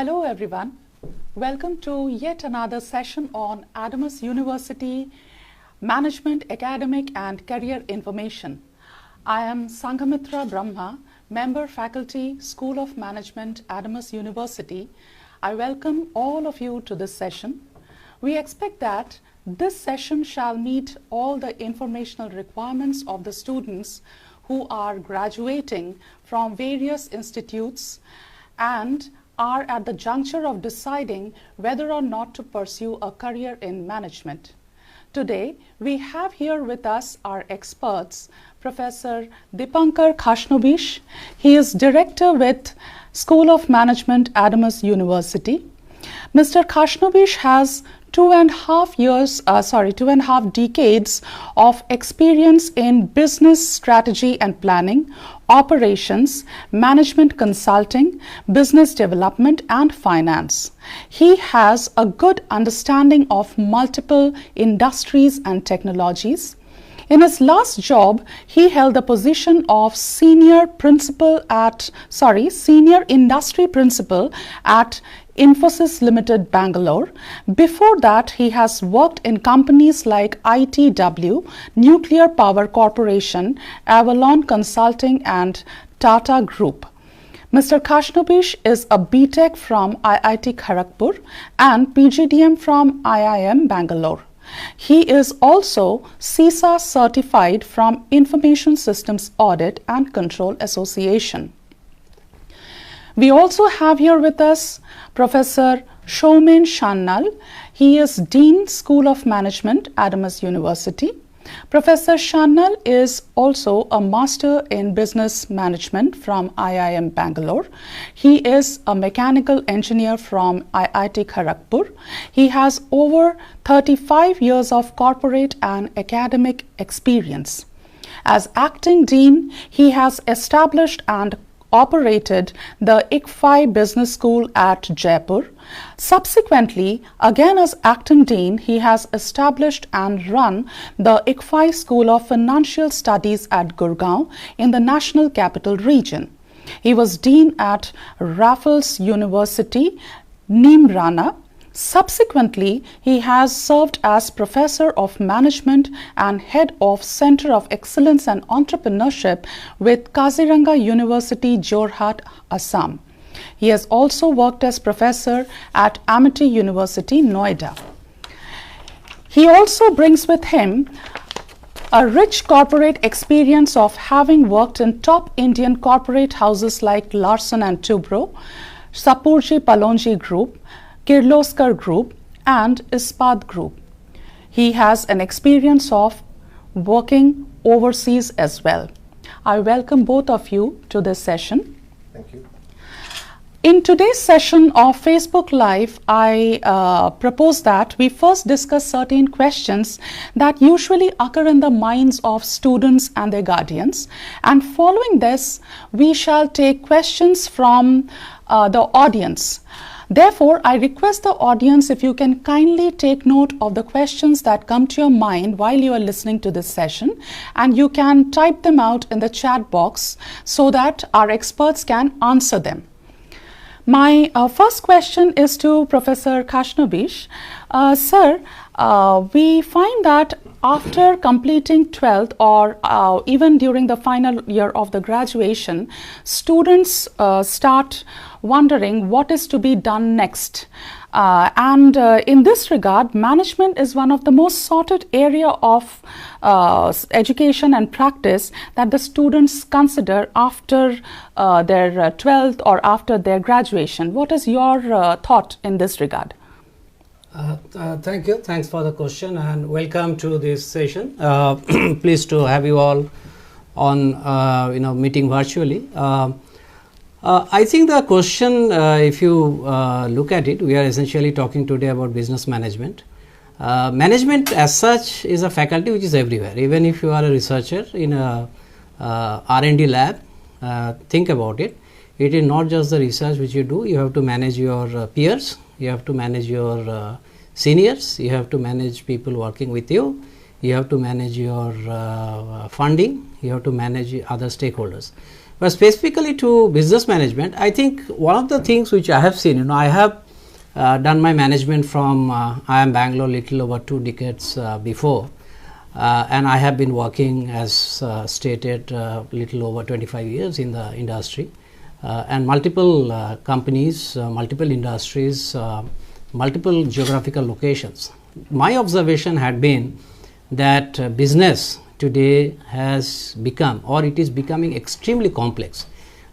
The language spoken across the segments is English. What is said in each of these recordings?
Hello everyone. Welcome to yet another session on Adamas University Management, Academic and Career Information. I am Sanghamitra Brahma, Member Faculty, School of Management, Adamas University. I welcome all of you to this session. We expect that this session shall meet all the informational requirements of the students who are graduating from various institutes and are at the juncture of deciding whether or not to pursue a career in management. Today, we have here with us our experts, Professor Dipankar Khashnobish. He is Director with School of Management, Adamas University. Mr. Khashnobish has 2.5 decades of experience in business strategy and planning, operations, management consulting, business development and finance. He has a good understanding of multiple industries and technologies. In his last job, he held the position of senior industry principal at Infosys Limited, Bangalore. Before that, he has worked in companies like ITW, Nuclear Power Corporation, Avalon Consulting and Tata Group. Mr. Khashnobish is a BTech from IIT Kharagpur and PGDM from IIM Bangalore. He is also CISA certified from Information Systems Audit and Control Association. We also have here with us Professor Soumen Sannal. He is Dean, School of Management, Adamas University. Professor Sannal is also a Master in Business Management from IIM Bangalore. He is a mechanical engineer from IIT Kharagpur. He has over 35 years of corporate and academic experience. As acting dean, he has established and operated the ICFI Business School at Jaipur. Subsequently, again as acting dean, he has established and run the ICFI School of Financial Studies at Gurgaon in the National Capital Region. He was dean at Raffles University, Neemrana. Subsequently, he has served as Professor of Management and Head of Center of Excellence and Entrepreneurship with Kaziranga University, Jorhat, Assam. He has also worked as Professor at Amity University, Noida. He also brings with him a rich corporate experience of having worked in top Indian corporate houses like Larsen & Toubro, Sapurji Palonji Group, Kirloskar Group and Ispat Group. He has an experience of working overseas as well. I welcome both of you to this session. Thank you. In today's session of Facebook Live, I propose that we first discuss certain questions that usually occur in the minds of students and their guardians. And following this, we shall take questions from the audience. Therefore, I request the audience if you can kindly take note of the questions that come to your mind while you are listening to this session, and you can type them out in the chat box so that our experts can answer them. My first question is to Professor Khashnobish. Sir, we find that after completing 12th or even during the final year of the graduation, students start wondering what is to be done next. In this regard, management is one of the most sought area of education and practice that the students consider after their 12th or after their graduation. What is your thought in this regard? Thank you. Thanks for the question and welcome to this session. Pleased to have you all on meeting virtually. I think the question, if you look at it, we are essentially talking today about business management. Management as such is a faculty which is everywhere. Even if you are a researcher in a R&D lab, think about it. It is not just the research which you do. You have to manage your peers. You have to manage your seniors. You have to manage people working with you. You have to manage your funding. You have to manage other stakeholders. But specifically to business management, I think one of the things which I have seen, I have done my management from IIM Bangalore little over 2 decades before, and I have been working as stated little over 25 years in the industry, and multiple companies, multiple industries, multiple geographical locations. My observation had been that business today has become, or it is becoming, extremely complex.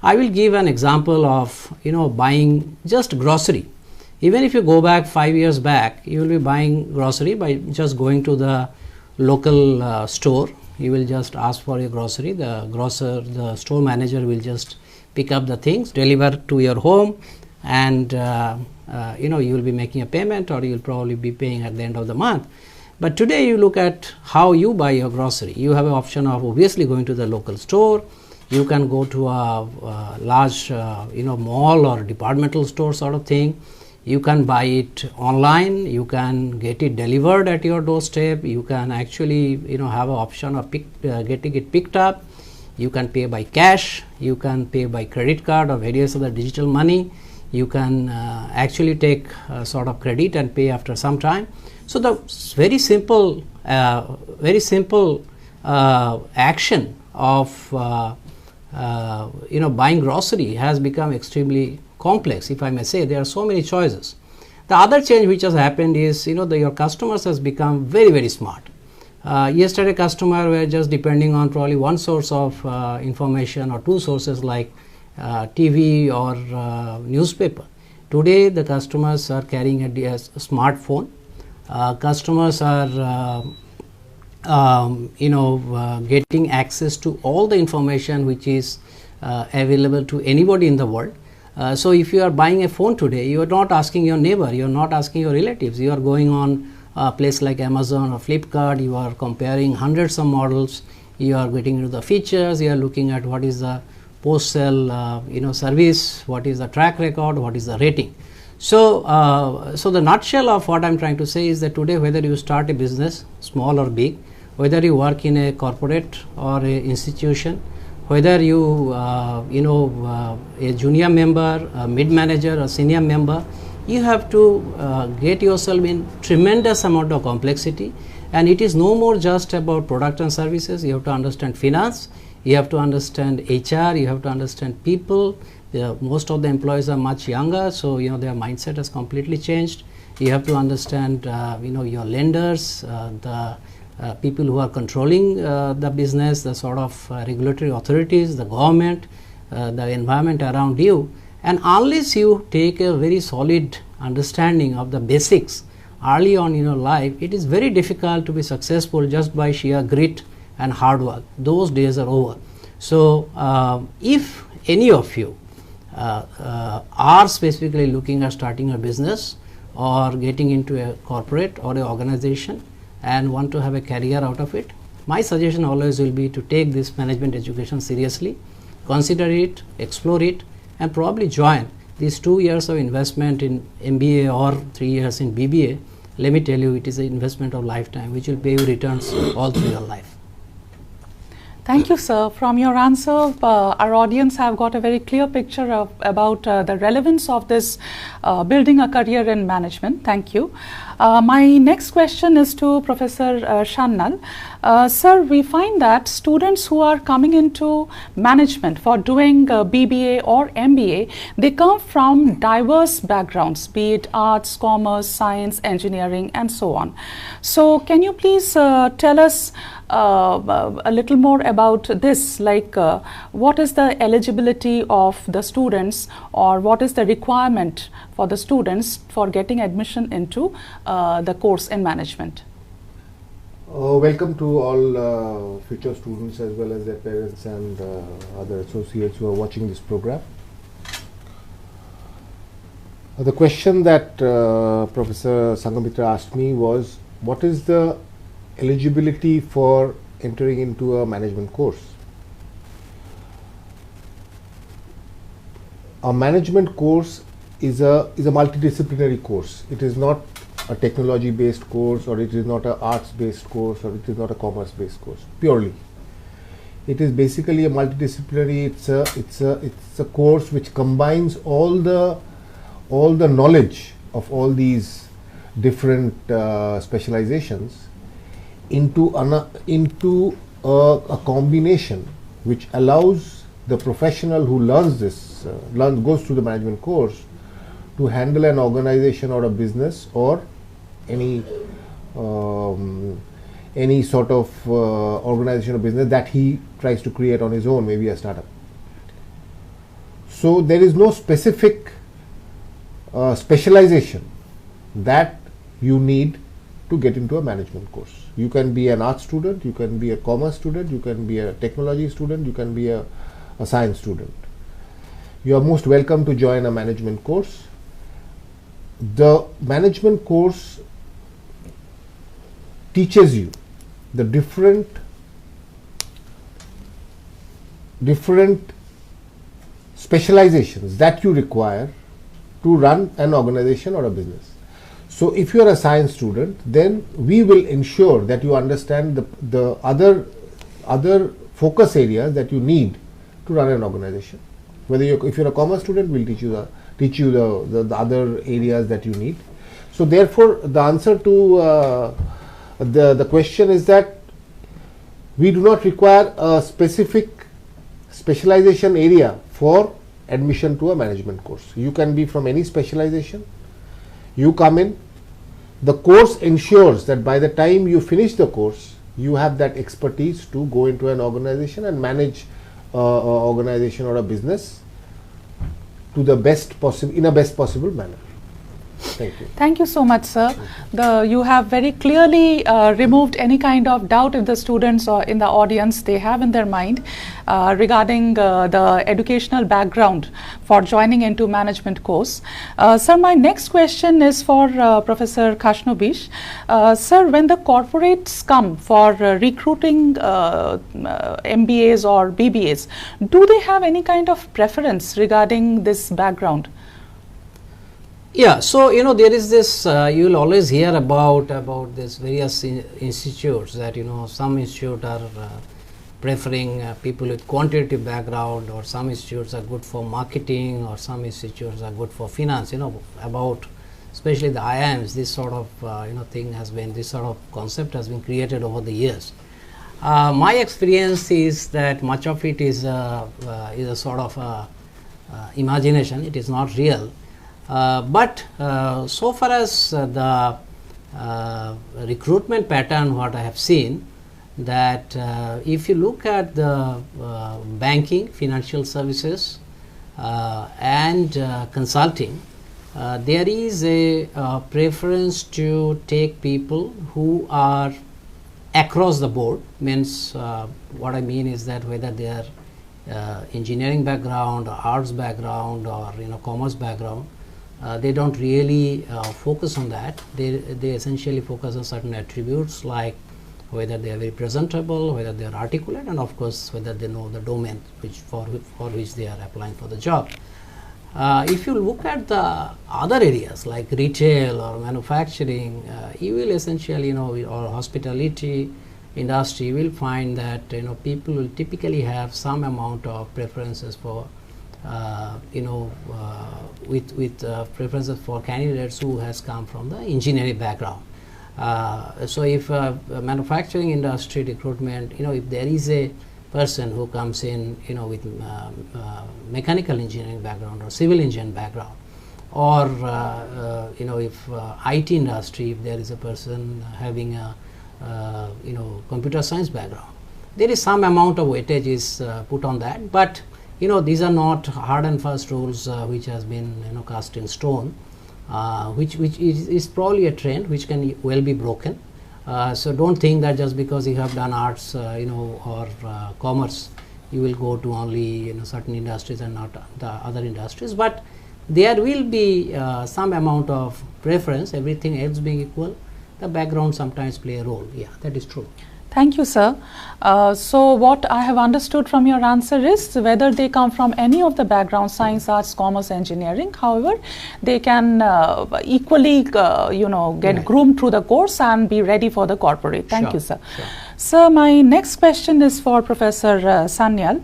I will give an example of buying just grocery. Even if you go back 5 years back, you will be buying grocery by just going to the local store. You will just ask for your grocery. The store manager will just pick up the things, deliver to your home, and you will be making a payment, or you will probably be paying at the end of the month. But today you look at how you buy your grocery. You have an option of obviously going to the local store. You can go to a large mall or departmental store sort of thing. You can buy it online. You can get it delivered at your doorstep. You can actually have an option of getting it picked up. You can pay by cash. You can pay by credit card or various other digital money. You can actually take sort of credit and pay after some time. So the very simple action of buying grocery has become extremely complex, if I may say. There are so many choices. The other change which has happened is your customers has become very, very smart. Yesterday customer were just depending on probably one source of information or 2 sources like TV or newspaper. Today the customers are carrying a smartphone. Customers are getting access to all the information which is available to anybody in the world. So if you are buying a phone today, you are not asking your neighbor, you are not asking your relatives. You are going on a place like Amazon or Flipkart. You are comparing hundreds of models. You are getting into the features. You are looking at what is the post-sale service, what is the track record, what is the rating. So the nutshell of what I am trying to say is that today, whether you start a business, small or big, whether you work in a corporate or a institution, whether you a junior member, a mid manager, or senior member, you have to get yourself in tremendous amount of complexity. And it is no more just about product and services. You have to understand finance, you have to understand HR, you have to understand people. Most of the employees are much younger, so their mindset has completely changed. You have to understand your lenders, the people who are controlling the business, the sort of regulatory authorities, the government, the environment around you. And unless you take a very solid understanding of the basics early on in your life, it is very difficult to be successful just by sheer grit and hard work. Those days are over. So if any of you are specifically looking at starting a business or getting into a corporate or an organization and want to have a career out of it, my suggestion always will be to take this management education seriously, consider it, explore it, and probably join these 2 years of investment in MBA or 3 years in BBA. Let me tell you, it is an investment of lifetime which will pay you returns all through your life. Thank you, sir. From your answer, our audience have got a very clear picture about the relevance of this building a career in management. Thank you. My next question is to Professor Sannal. Sir, we find that students who are coming into management for doing BBA or MBA, they come from diverse backgrounds, be it arts, commerce, science, engineering, and so on. So can you please tell us a little more about this, like what is the eligibility of the students, or what is the requirement for the students for getting admission into the course in management? Welcome to all future students as well as their parents and other associates who are watching this program. The question that Professor Sanghamitra asked me was, what is the eligibility for entering into a management course? A management course is a multidisciplinary course. It is not a technology based course, or it is not an arts based course, or it is not a commerce based course purely. It is basically a multidisciplinary. It's a course which combines all the knowledge of all these different specializations into a combination which allows the professional who learns this, goes through the management course, to handle an organization or a business or any sort of organization or business that he tries to create on his own, maybe a startup. So there is no specific specialization that you need to get into a management course. You can be an art student, you can be a commerce student, you can be a technology student, you can be a science student. You are most welcome to join a management course. The management course teaches you the different specializations that you require to run an organization or a business. So if you are a science student, then we will ensure that you understand the other focus areas that you need to run an organization. If you're a commerce student, we'll teach you the other areas that you need. So therefore, the answer to the question is that we do not require a specific specialization area for admission to a management course. You can be from any specialization. You come in. The course ensures that by the time you finish the course, you have that expertise to go into an organization and manage an organization or a business to the best possible, in a best possible manner. Thank you. Thank you so much, sir. You have very clearly removed any kind of doubt in the students or in the audience they have in their mind regarding the educational background for joining into management course. Sir, my next question is for Professor Khashnobish. Sir, when the corporates come for recruiting MBAs or BBAs, do they have any kind of preference regarding this background? Yeah, so there is this, you will always hear about this various institutes that some institutes are preferring people with quantitative background, or some institutes are good for marketing, or some institutes are good for finance. About especially the IIMs, this sort of thing has been, this sort of concept has been created over the years. My experience is that much of it is a sort of imagination. It is not real. But so far as the recruitment pattern, what I have seen, that if you look at the banking, financial services and consulting, there is a preference to take people who are across the board. Means what I mean is that whether they are engineering background, or arts background, or commerce background, they don't really focus on that. They essentially focus on certain attributes, like whether they are very presentable, whether they are articulate, and of course whether they know the domain for which they are applying for the job. If you look at the other areas like retail or manufacturing, you will essentially or hospitality industry, you will find that people will typically have some amount of preferences for with preferences for candidates who has come from the engineering background. So if manufacturing industry recruitment, if there is a person who comes in with mechanical engineering background or civil engineering background, or if IT industry, if there is a person having a computer science background, there is some amount of weightage is put on that. But these are not hard and fast rules which has been cast in stone, which is probably a trend which can well be broken. So don't think that just because you have done arts or commerce, you will go to only certain industries and not the other industries. But there will be some amount of preference, everything else being equal. The background sometimes play a role. Yeah, that is true. Thank you, sir. So what I have understood from your answer is whether they come from any of the background, science, arts, commerce, engineering, however, they can equally, get groomed through the course and be ready for the corporate. Thank you, sir. Sure. So my next question is for Professor Sanyal.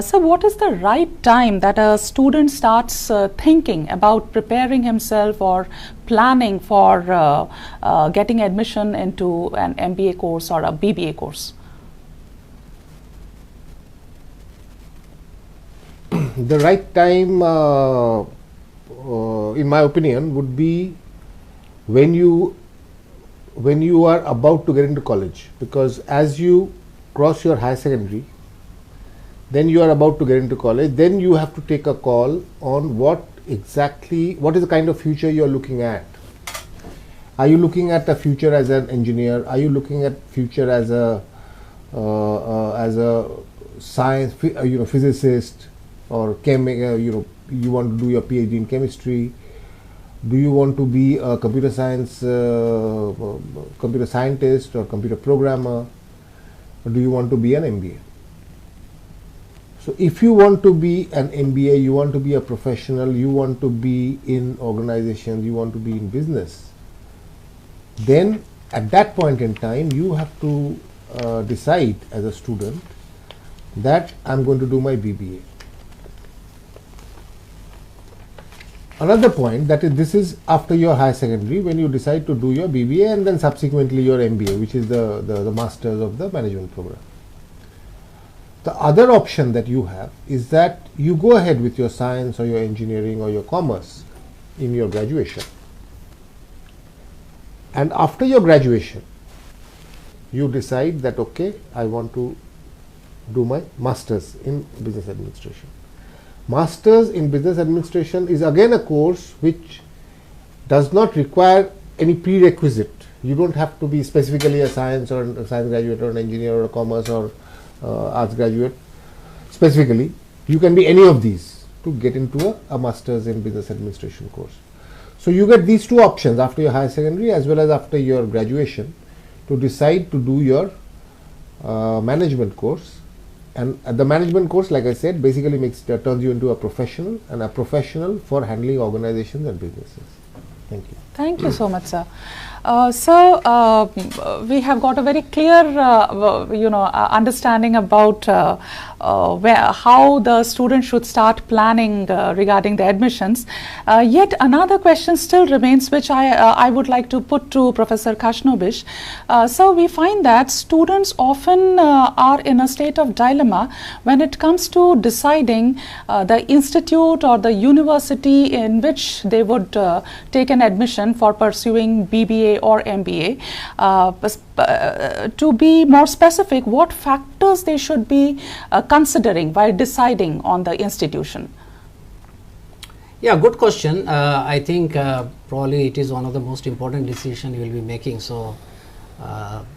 So what is the right time that a student starts thinking about preparing himself or planning for getting admission into an MBA course or a BBA course? The right time, in my opinion, would be when you are about to get into college, because as you cross your higher secondary, then you are about to get into college, then you have to take a call on what is the kind of future you are looking at. Are you looking at a future as an engineer? Are you looking at future as a science, physicist, or you want to do your PhD in chemistry? Do you want to be a computer scientist or computer programmer? Or do you want to be an MBA? So if you want to be an MBA, you want to be a professional, you want to be in organizations, you want to be in business, then at that point in time you have to decide as a student that I'm going to do my BBA. Another point, that is, this is after your higher secondary, when you decide to do your BBA and then subsequently your MBA, which is the masters of the management program. The other option that you have is that you go ahead with your science or your engineering or your commerce in your graduation, and after your graduation you decide that, okay, I want to do my masters in business administration. Masters in business administration is again a course which does not require any prerequisite. You don't have to be specifically a science or a science graduate or an engineer or a commerce or arts graduate specifically. You can be any of these to get into a masters in business administration course. So you get these two options after your higher secondary as well as after your graduation to decide to do your management course. And the management course, like I said, basically turns you into a professional, and a professional for handling organizations and businesses. Thank you. Thank you so much, sir. We have got a very clear, understanding about how the student should start planning regarding the admissions. Yet another question still remains, which I would like to put to Professor Khashnobish. So we find that students often are in a state of dilemma when it comes to deciding the institute or the university in which they would take an admission for pursuing BBA or MBA. To be more specific, what factors they should be considering while deciding on the institution? Yeah, good question. I think probably it is one of the most important decisions you will be making. So,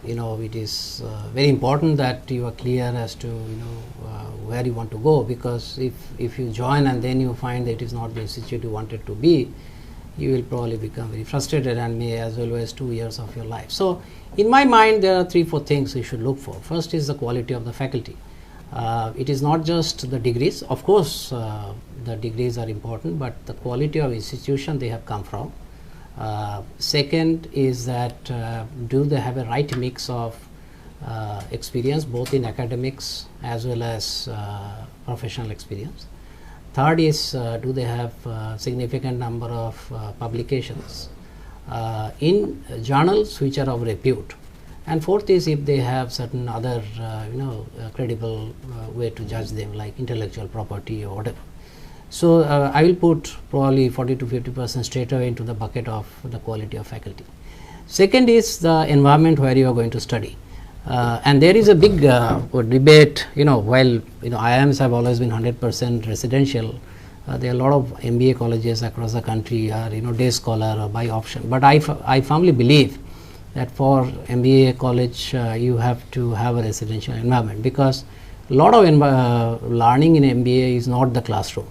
it is very important that you are clear as to where you want to go, because if you join and then you find that it is not the institute you wanted to be, you will probably become very frustrated and may as well waste 2 years of your life. So, in my mind, there are 3-4 things you should look for. First is the quality of the faculty. It is not just the degrees. Of course, the degrees are important, but the quality of institution they have come from. Second is that do they have a right mix of experience, both in academics as well as professional experience. Third is do they have significant number of publications in journals which are of repute. And fourth is if they have certain other credible way to judge them, like intellectual property or whatever. So I will put probably 40 to 50% straight away into the bucket of the quality of faculty. Second is the environment where you are going to study. And there is a big debate, while IIMs have always been 100% residential, there are a lot of MBA colleges across the country are day scholar or by option. But I firmly believe that for MBA college you have to have a residential environment, because a lot of learning in MBA is not the classroom.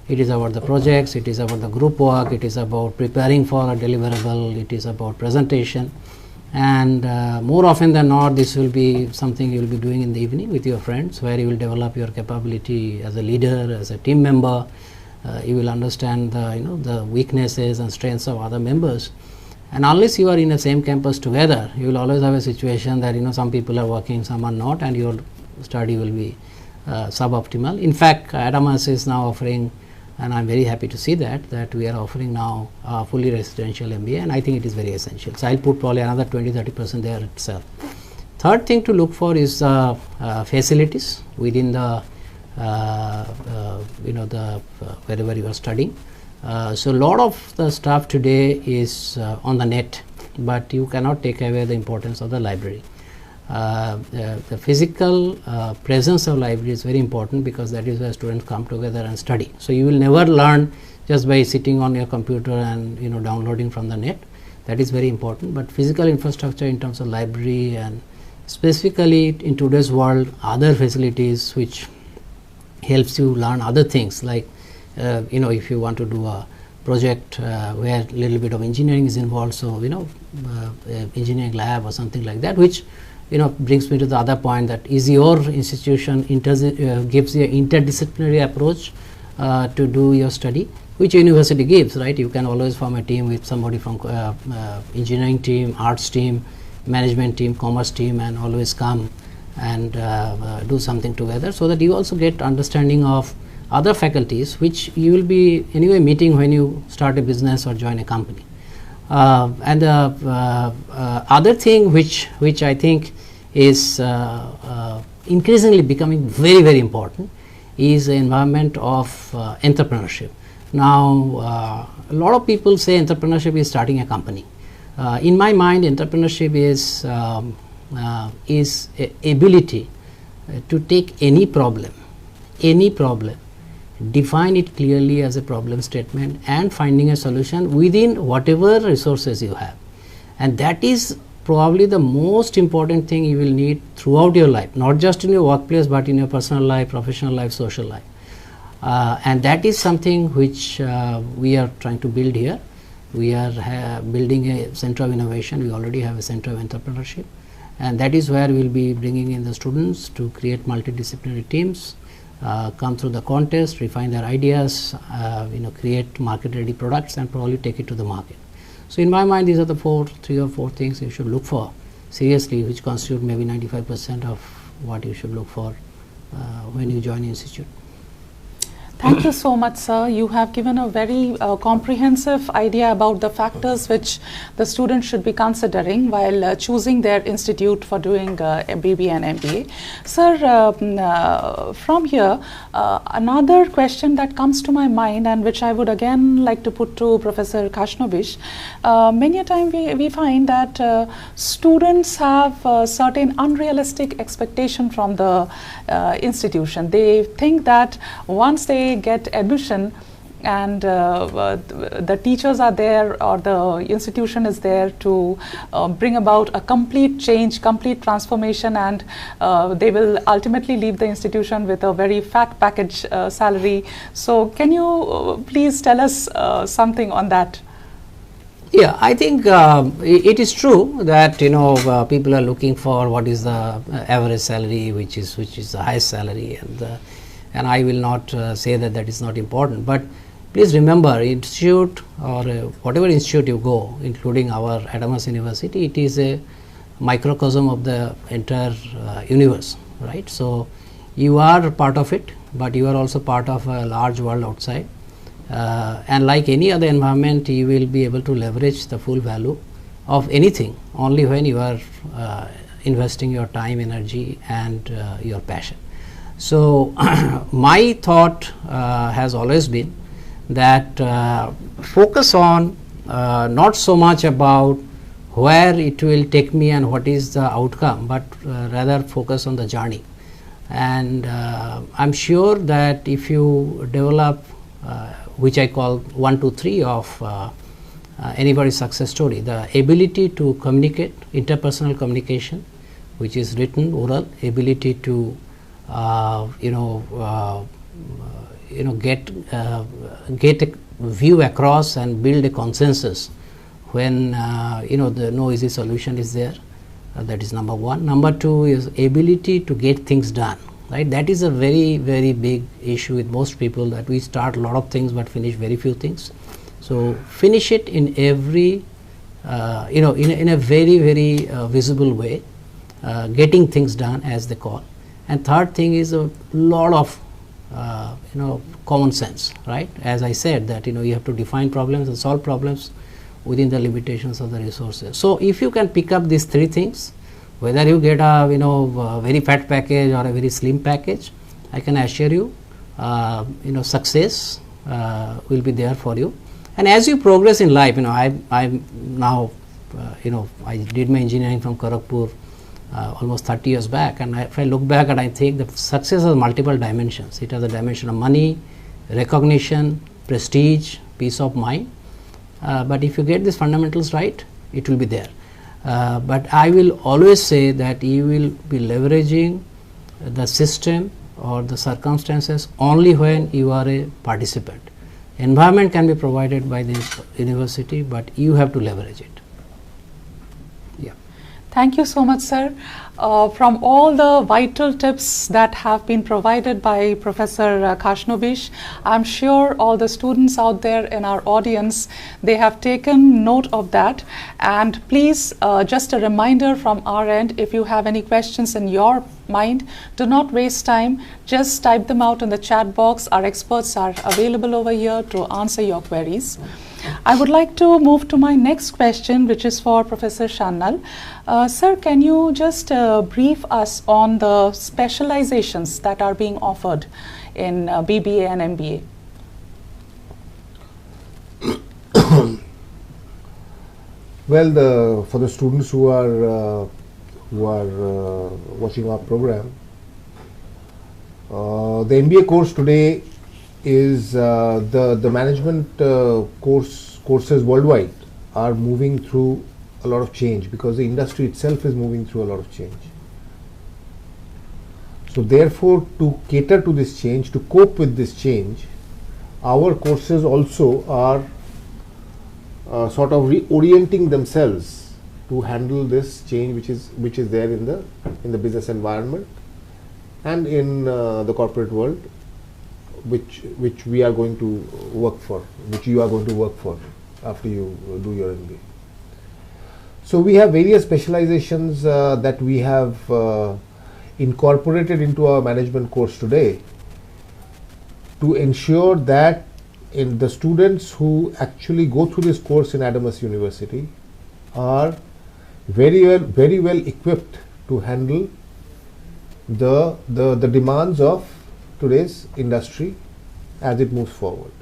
It is about the projects, it is about the group work, it is about preparing for a deliverable, it is about presentation. And more often than not, this will be something you will be doing in the evening with your friends, where you will develop your capability as a leader, as a team member. You will understand the the weaknesses and strengths of other members, And unless you are in the same campus together, you will always have a situation that some people are working, some are not, and your study will be suboptimal. In fact, Adamas is now offering, and I am very happy to see that we are offering now fully residential MBA, and I think it is very essential. So I will put probably another 20-30% there itself. Third thing to look for is facilities within the wherever you are studying. So a lot of the stuff today is on the net, but you cannot take away the importance of the library. The physical presence of library is very important, because that is where students come together and study. So you will never learn just by sitting on your computer and downloading from the net. That is very important, but physical infrastructure in terms of library, and specifically in today's world, other facilities which helps you learn other things, like if you want to do a project where a little bit of engineering is involved, so engineering lab or something like that, which brings me to the other point, that is your institution gives you an interdisciplinary approach to do your study, which university gives, right? You can always form a team with somebody from engineering team, arts team, management team, commerce team, and always come and do something together, so that you also get understanding of other faculties which you will be anyway meeting when you start a business or join a company. And the other thing which I think is increasingly becoming very, very important is the environment of entrepreneurship. Now, a lot of people say entrepreneurship is starting a company. In my mind, entrepreneurship is ability to take any problem, define it clearly as a problem statement, and finding a solution within whatever resources you have. And that is probably the most important thing you will need throughout your life, not just in your workplace, but in your personal life, professional life, social life. And that is something which we are trying to build here. We are building a center of innovation. We already have a center of entrepreneurship, and that is where we will be bringing in the students to create multidisciplinary teams, come through the contest, refine their ideas, create market-ready products, and probably take it to the market. So in my mind, these are the 3 or 4 things you should look for seriously, which constitute maybe 95% of what you should look for when you join the institute. Thank you so much, sir. You have given a very comprehensive idea about the factors which the students should be considering while choosing their institute for doing BBA and MBA. Sir, from here, another question that comes to my mind, and which I would again like to put to Professor Khashnobish. Many a time we find that students have certain unrealistic expectation from the institution. They think that once they get admission and the teachers are there, or the institution is there to bring about a complete change, complete transformation, and they will ultimately leave the institution with a very fat package salary. So can you please tell us something on that? Yeah, I think it is true that people are looking for what is the average salary, which is the highest salary, and I will not say that is not important. But please remember, institute or whatever institute you go, including our Adamas University, it is a microcosm of the entire universe, right? So you are part of it, but you are also part of a large world outside. And like any other environment, you will be able to leverage the full value of anything only when you are investing your time, energy, and your passion. So my thought has always been that focus on not so much about where it will take me and what is the outcome, but rather focus on the journey. And I'm sure that if you develop which I call 1, 2, 3 of anybody's success story, the ability to communicate, interpersonal communication, which is written, oral, ability to get a view across and build a consensus when the no easy solution is there. That is number 1. Number 2 is ability to get things done. Right, that is a very, very big issue with most people, that we start a lot of things but finish very few things. So finish it in every in a very, very visible way, getting things done as they call. And third thing is a lot of common sense, right? As I said that you have to define problems and solve problems within the limitations of the resources. So if you can pick up these three things, whether you get a very fat package or a very slim package, I can assure you success will be there for you. And as you progress in life, I'm now I did my engineering from Kharagpur almost 30 years back, and if I look back and I think the success has multiple dimensions. It has a dimension of money, recognition, prestige, peace of mind, but if you get these fundamentals right, it will be there. But I will always say that you will be leveraging the system or the circumstances only when you are a participant. Environment can be provided by the university, but you have to leverage it. Thank you so much, sir. From all the vital tips that have been provided by Professor Khashnobish, I'm sure all the students out there in our audience, they have taken note of that. And please, just a reminder from our end, if you have any questions in your mind, do not waste time. Just type them out in the chat box. Our experts are available over here to answer your queries. I would like to move to my next question, which is for Professor Sannal. Sir, can you just brief us on the specializations that are being offered in BBA and MBA? Well, for the students who are watching our program, the MBA course today is the management courses worldwide are moving through a lot of change, because the industry itself is moving through a lot of change. So therefore, to cater to this change, to cope with this change, our courses also are sort of reorienting themselves to handle this change which is there in the business environment and in the corporate world, which we are going to work for, which you are going to work for after you do your MBA. So we have various specializations that we have incorporated into our management course today to ensure that in the students who actually go through this course in Adamas University are very well equipped to handle the demands of today's industry as it moves forward.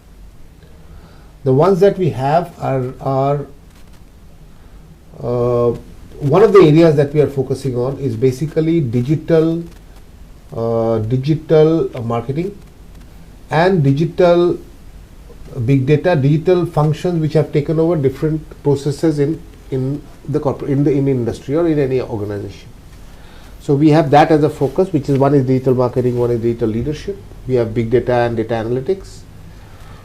The ones that we have are one of the areas that we are focusing on is basically digital marketing and digital big data, digital functions which have taken over different processes in the industry or in any organization. So we have that as a focus, which is one is digital marketing, one is digital leadership. We have big data and data analytics.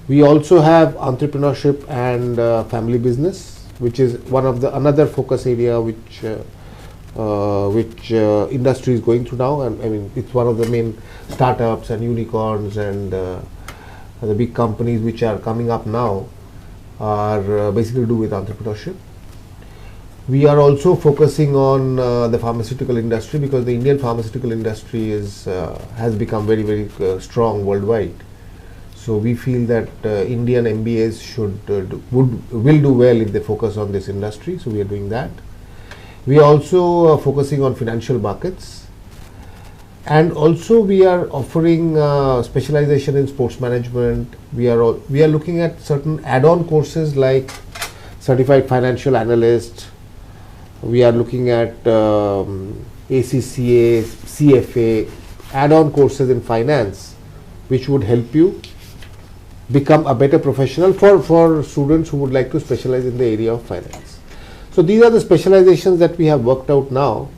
We also have entrepreneurship and family business, which is one of another focus area which industry is going through now. And I mean, it's one of the main startups and unicorns and the big companies which are coming up now are basically to do with entrepreneurship. We are also focusing on the pharmaceutical industry, because the Indian pharmaceutical industry has become very strong worldwide. So we feel that Indian MBAs will do well if they focus on this industry. So we are doing that. We are also focusing on financial markets, and also we are offering specialization in sports management. We are looking at certain add-on courses like certified financial analyst. We are looking at ACCA, CFA, add-on courses in finance, which would help you become a better professional for students who would like to specialize in the area of finance. So these are the specializations that we have worked out now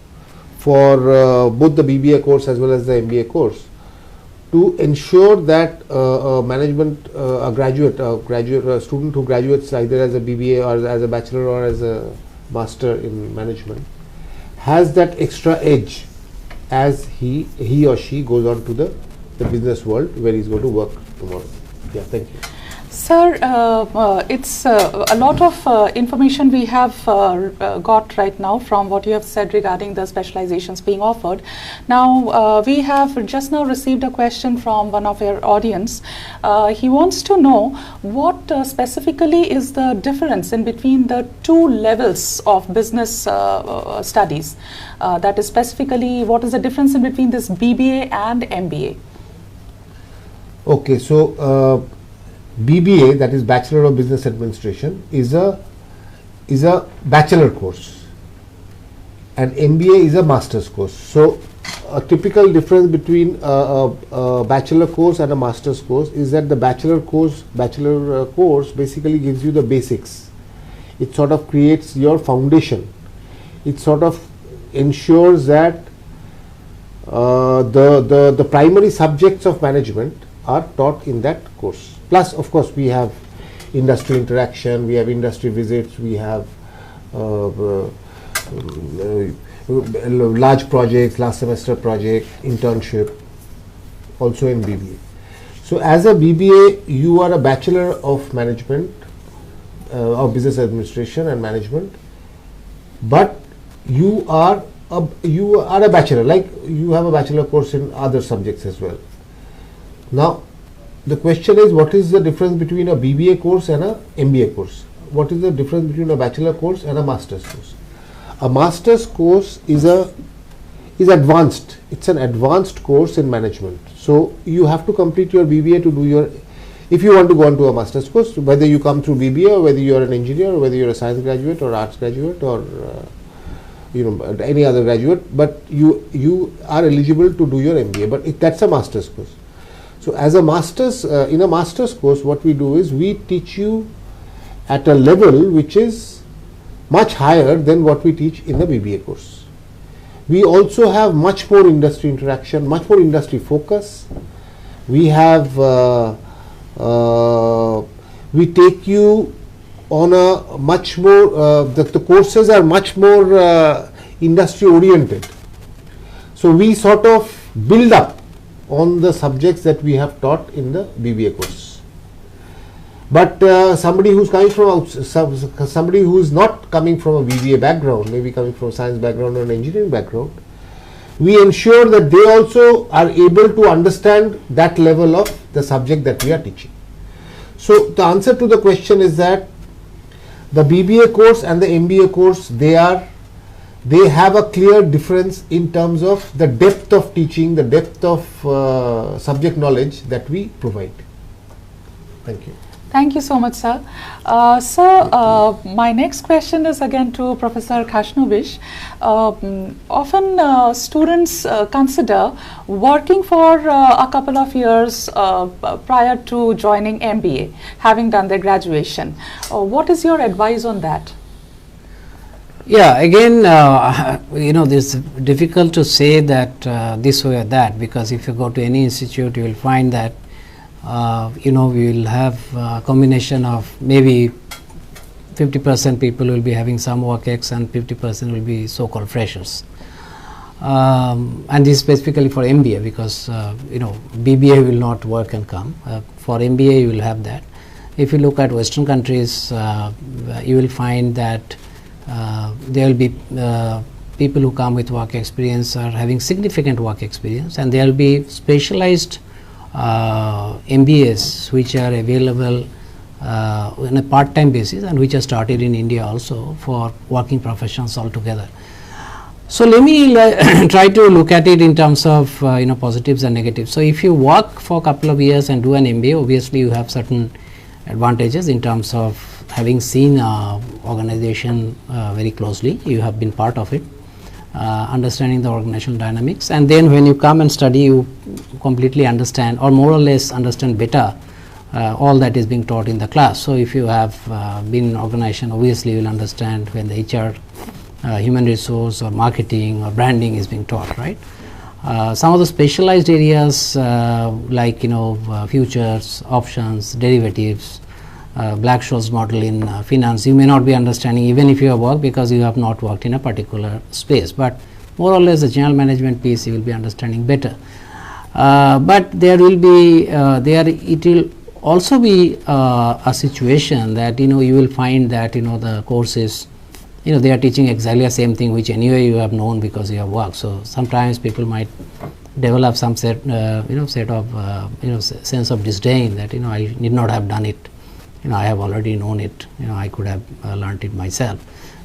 for both the BBA course as well as the MBA course, to ensure that a student who graduates either as a BBA or as a bachelor or as a master in management has that extra edge as he or she goes on to the business world where he's going to work tomorrow. Yeah, thank you. Sir, it's a lot of information we have got right now from what you have said regarding the specializations being offered. Now, we have just now received a question from one of our audience. He wants to know what specifically is the difference in between the two levels of business studies. That is specifically, what is the difference in between this BBA and MBA? Okay, so BBA, that is Bachelor of Business Administration, is a bachelor course, and MBA is a master's course. So a typical difference between a bachelor course and a master's course is that the bachelor course basically gives you the basics. It sort of creates your foundation. It sort of ensures that the primary subjects of management are taught in that course. Plus, of course, we have industry interaction, we have industry visits, we have large projects, last semester project, internship, also in BBA. So, as a BBA, you are a Bachelor of Management, of Business Administration and Management, but you are a bachelor, like you have a bachelor course in other subjects as well. Now, the question is, what is the difference between a BBA course and a MBA course? What is the difference between a bachelor course and a master's course? A master's course is advanced. It's an advanced course in management. So you have to complete your BBA to do your, if you want to go on to a master's course, whether you come through BBA or whether you are an engineer or whether you are a science graduate or arts graduate or any other graduate, but you are eligible to do your MBA, but that's a master's course. So, as a master's, in a master's course, what we do is we teach you at a level which is much higher than what we teach in the BBA course. We also have much more industry interaction, much more industry focus. We have, we take you on a much more, the courses are much more industry oriented. So, we sort of build up on the subjects that we have taught in the BBA course. But somebody who's coming from somebody who is not coming from a BBA background, maybe coming from a science background or an engineering background, we ensure that they also are able to understand that level of the subject that we are teaching. So the answer to the question is that the BBA course and the MBA course, they have a clear difference in terms of the depth of teaching, the depth of subject knowledge that we provide. Thank you. Thank you so much, sir. Sir, my next question is again to Professor Khashnovish. Often students consider working for a couple of years prior to joining MBA, having done their graduation. What is your advice on that? Yeah, again, this is difficult to say that this way or that, because if you go to any institute, you will find that, we will have a combination of maybe 50% people will be having some work ex and 50% will be so-called freshers. And this is specifically for MBA, because, BBA will not work and come. For MBA, you will have that. If you look at Western countries, you will find that there will be people who come with work experience are having significant work experience, and there will be specialized MBAs which are available on a part-time basis and which are started in India also for working professionals altogether. So let me try to look at it in terms of positives and negatives. So if you work for a couple of years and do an MBA, obviously you have certain advantages in terms of having seen organization very closely. You have been part of it, understanding the organizational dynamics, and then when you come and study, you completely understand or more or less understand better all that is being taught in the class. So if you have been in organization, obviously you will understand when the HR, human resource or marketing or branding is being taught, right? Some of the specialized areas like futures, options, derivatives, Black-Scholes model in finance, you may not be understanding even if you have worked, because you have not worked in a particular space, but more or less the general management piece you will be understanding better. But there will be it will also be a situation that you will find that the courses they are teaching exactly the same thing which anyway you have known because you have worked. So sometimes people might develop some set of sense of disdain that I need not have done it, I have already known it, I could have learnt it myself,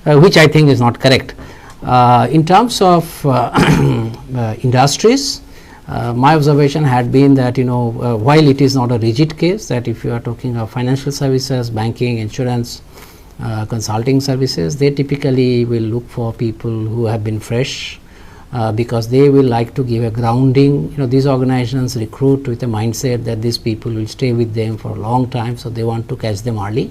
which I think is not correct. In terms of industries, my observation had been that while it is not a rigid case, that if you are talking of financial services, banking, insurance, consulting services, they typically will look for people who have been fresh, because they will like to give a grounding. These organizations recruit with a mindset that these people will stay with them for a long time, so they want to catch them early,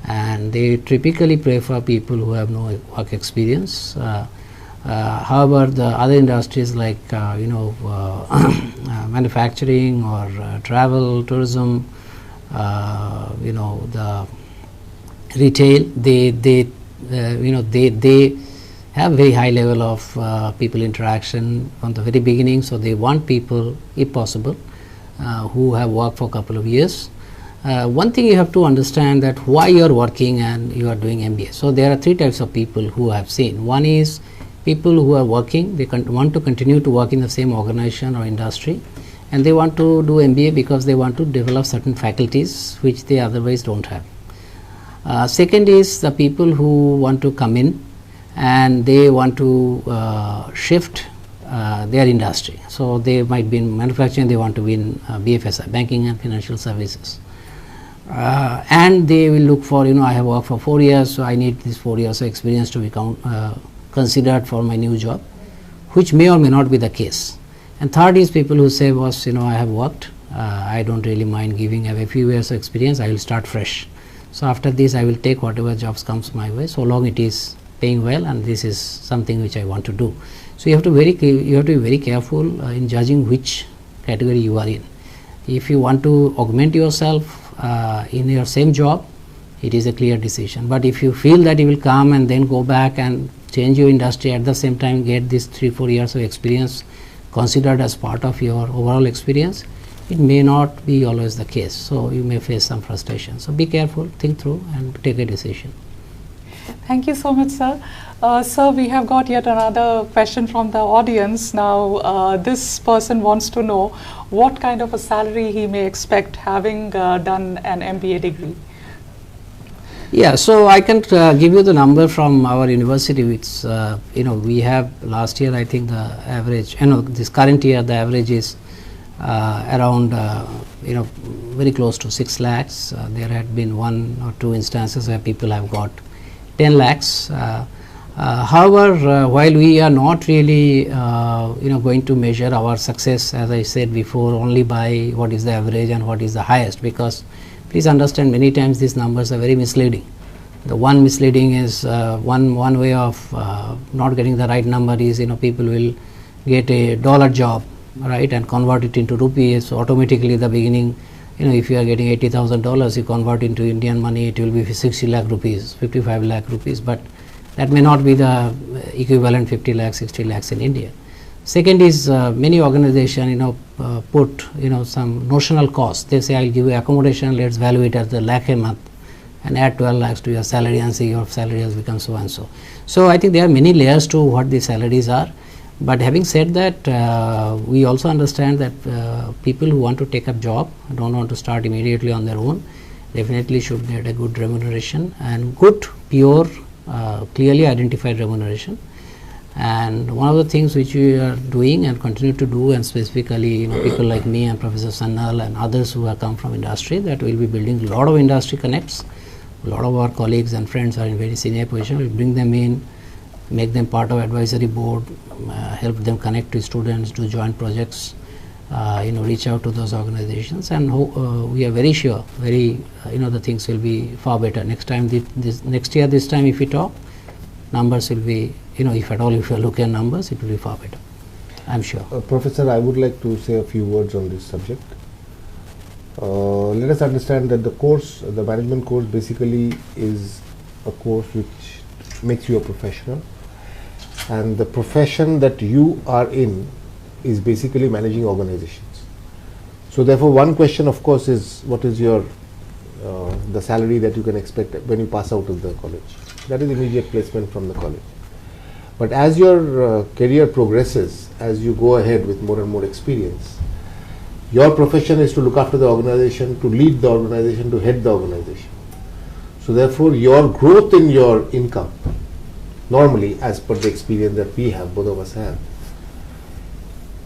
and they typically prefer people who have no work experience. However, the other industries like manufacturing or travel, tourism, the retail, they have very high level of people interaction from the very beginning. So they want people, if possible, who have worked for a couple of years. One thing you have to understand that why you are working and you are doing MBA. So there are three types of people who I have seen. One is people who are working, they want to continue to work in the same organization or industry, and they want to do MBA because they want to develop certain faculties which they otherwise don't have. Second is the people who want to come in and they want to shift their industry. So they might be in manufacturing, they want to be in BFSI, banking and financial services. And they will look for, I have worked for 4 years, so I need this 4 years of experience to become considered for my new job, which may or may not be the case. And third is people who say, boss, I have worked, I don't really mind giving a few years of experience, I will start fresh. So after this I will take whatever jobs comes my way, so long it is paying well and this is something which I want to do. So you have to be very careful in judging which category you are in. If you want to augment yourself in your same job, it is a clear decision. But if you feel that you will come and then go back and change your industry, at the same time get this 3-4 years of experience considered as part of your overall experience, it may not be always the case. So you may face some frustration. So be careful, think through and take a decision. Thank you so much, sir. Sir, we have got yet another question from the audience. Now, this person wants to know what kind of a salary he may expect having done an MBA degree. Yeah, so I can give you the number from our university, which we have last year. I think the average, this current year the average is around very close to 6 lakhs. There had been 1 or 2 instances where people have got 10 lakhs. However, while we are not really going to measure our success, as I said before, only by what is the average and what is the highest, because please understand many times these numbers are very misleading. The one misleading is one way of not getting the right number is people will get a dollar job, right, and convert it into rupees. So automatically the beginning, if you are getting $80,000, you convert into Indian money, it will be 60 lakh rupees, 55 lakh rupees, but that may not be the equivalent 50 lakhs, 60 lakhs in India. Second is many organizations put some notional cost. They say, I'll give you accommodation, let's value it as the lakh a month and add 12 lakhs to your salary and say your salary has become so and so. So I think there are many layers to what the salaries are. But having said that, we also understand that people who want to take up job, don't want to start immediately on their own, definitely should get a good remuneration and good, pure, clearly identified remuneration. And one of the things which we are doing and continue to do, and specifically people like me and Professor Sannal and others who have come from industry, that we will be building a lot of industry connects. A lot of our colleagues and friends are in very senior position. We bring them in, make them part of advisory board, help them connect to students, do joint projects, reach out to those organizations, and we are very sure, the things will be far better. Next time, next year this time if we talk, numbers will be, if at all if you look at numbers, it will be far better, I'm sure. Professor, I would like to say a few words on this subject. Let us understand that the management course basically is a course which makes you a professional, and the profession that you are in is basically managing organizations. So therefore, one question, of course, is what is your the salary that you can expect when you pass out of the college. That is immediate placement from the college. But as your career progresses, as you go ahead with more and more experience, your profession is to look after the organization, to lead the organization, to head the organization. So therefore, your growth in your income, normally as per the experience that we have, both of us have,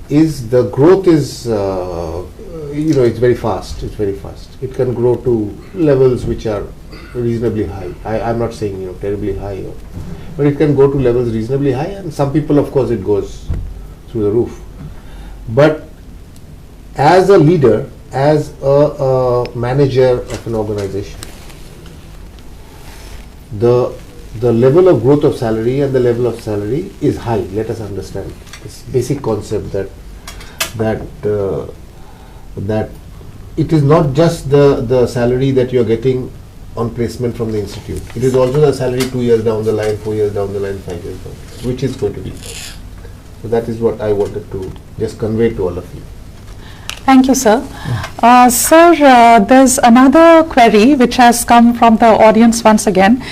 is the growth is, it's very fast, It can grow to levels which are reasonably high. I'm not saying, terribly high, but it can go to levels reasonably high, and some people, of course, it goes through the roof. But as a leader, as a manager of an organization, the level of growth of salary and the level of salary is high. Let us understand this basic concept that it is not just the salary that you are getting on placement from the institute. It is also the salary 2 years down the line, 4 years down the line, 5 years down the line, which is going to be. So that is what I wanted to just convey to all of you. Thank you, sir. Sir, there's another query which has come from the audience once again.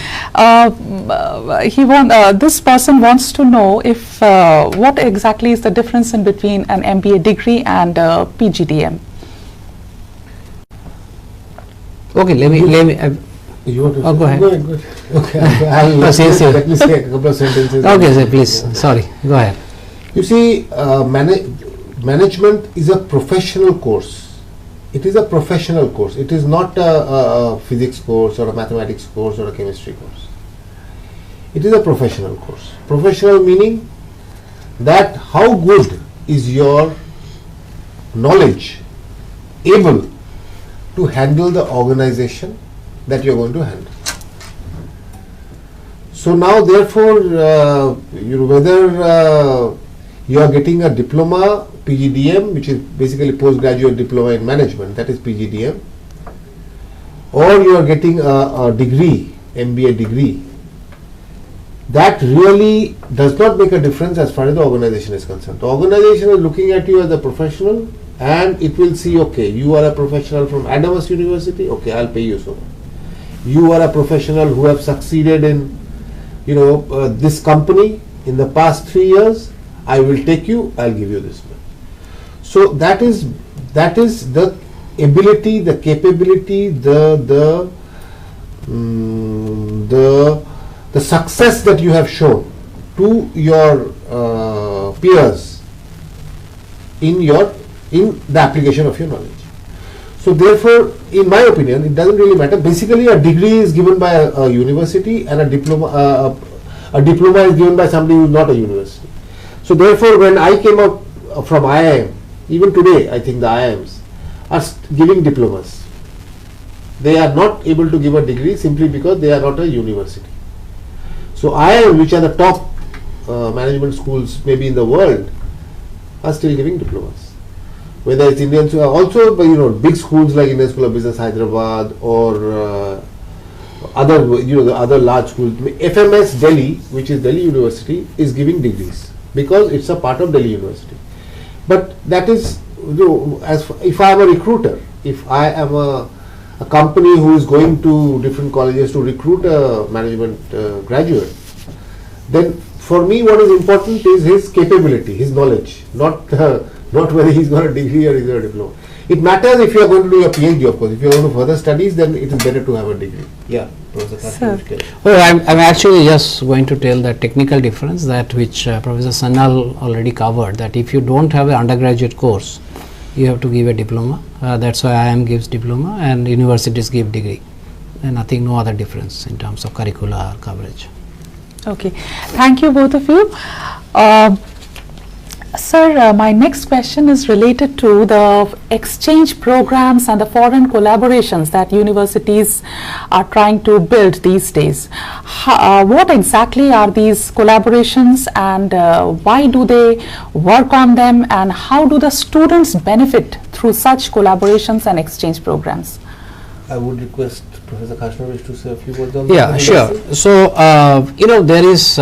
This person wants to know if what exactly is the difference in between an MBA degree and PGDM. Okay, let me. You want to go ahead. Go ahead. Okay, let me say a couple of sentences. Okay, sir, please. Sorry, go ahead. You see, management is a professional course. It is a professional course. It is not a physics course or a mathematics course or a chemistry course. It is a professional course. Professional meaning that how good is your knowledge able to handle the organization that you are going to handle. So now therefore, whether you are getting a diploma, PGDM, which is basically postgraduate diploma in management, that is PGDM, or you are getting a degree, MBA degree, that really does not make a difference as far as the organization is concerned. The organization is looking at you as a professional, and it will see, okay, you are a professional from Adams University, okay, I'll pay you so much. You are a professional who have succeeded in, this company in the past 3 years, I will take you, I'll give you this much. So that is the ability, the capability, the success that you have shown to your peers in the application of your knowledge. So therefore, in my opinion, it doesn't really matter. Basically, a degree is given by a university, and a diploma is given by somebody who is not a university. So therefore, when I came out from IIM, even today, I think the IIMs are giving diplomas. They are not able to give a degree simply because they are not a university. So IIM, which are the top management schools maybe in the world, are still giving diplomas. Whether it's Indian, also big schools like Indian School of Business Hyderabad or the other large schools. FMS Delhi, which is Delhi University, is giving degrees because it's a part of Delhi University. But that is, if I am a recruiter, if I am a company who is going to different colleges to recruit a management graduate, then for me what is important is his capability, his knowledge, not whether he's got a degree or he's got a diploma. It matters if you are going to do your PhD, of course. If you are going to further studies, then it is better to have a degree. Yeah, Professor Kashmir. Well, I'm actually just going to tell the technical difference that which Professor Sanal already covered, that if you don't have an undergraduate course, you have to give a diploma. That's why IIM gives diploma and universities give degree. And nothing, no other difference in terms of curricular coverage. Okay, thank you both of you. Sir, my next question is related to the exchange programs and the foreign collaborations that universities are trying to build these days. What exactly are these collaborations, and why do they work on them, and how do the students benefit through such collaborations and exchange programs? I would request Professor Kashmir to say a few words on that. Yeah, sure. So, there is